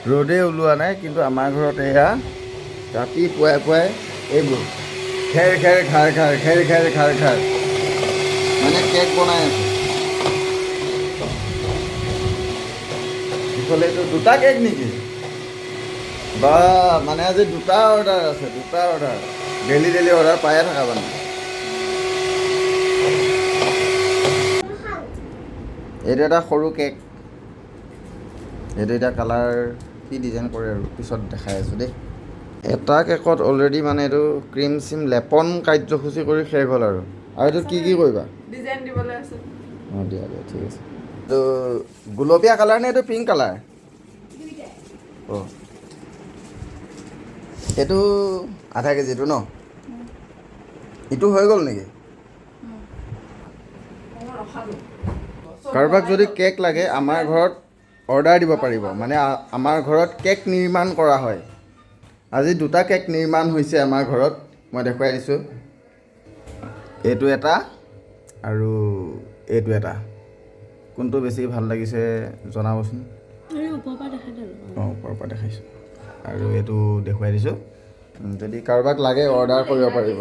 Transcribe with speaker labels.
Speaker 1: ৰ'দে ওলোৱা নাই, কিন্তু আমাৰ ঘৰত এয়া ৰাতিপুৱাই পুৱাই এইবোৰ খেৰ খেৰ খাৰ খাৰ খেৰ খেৰ খাৰ খাৰ মানে কেক বনাই আছে। ইফালে এইটো 2টা কেক নেকি? বা মানে আজি 2টা অৰ্ডাৰ আছে, 2টা অৰ্ডাৰ। ডেইলি ডেইলি অৰ্ডাৰ পায়ে থাকা মানে। এইটো এটা সৰু কেক। এইটো এতিয়া কালাৰ কি ডিজাইন কৰে আৰু পিছত দেখাই আছোঁ দেই। এটা কেকত অলৰেডি মানে এইটো ক্ৰীম চিম লেপন কাৰ্যসূচী কৰি শেষ হ'ল আৰু এইটোত কি কি কৰিবা?
Speaker 2: ডিজাইন দিবলৈ আছে।
Speaker 1: অঁ দিয়া দিয়া ঠিক আছে। এইটো গুলপীয়া কালাৰ নে এইটো পিংক কালাৰ? অঁ এইটো আধা কেজিটো ন? ইটো হৈ গ'ল নেকি? কাৰোবাক যদি কেক লাগে আমাৰ ঘৰত অৰ্ডাৰ দিব পাৰিব। মানে আমাৰ ঘৰত কেক নিৰ্মাণ কৰা হয়। আজি 2টা কেক নিৰ্মাণ হৈছে আমাৰ ঘৰত, মই দেখুৱাই দিছোঁ। এইটো এটা আৰু এইটো এটা। কোনটো বেছি ভাল লাগিছে জনাবচোন। অঁ ওপৰৰ পৰা দেখাইছোঁ আৰু এইটো দেখুৱাই দিছোঁ। যদি কাৰোবাক লাগে অৰ্ডাৰ কৰিব পাৰিব।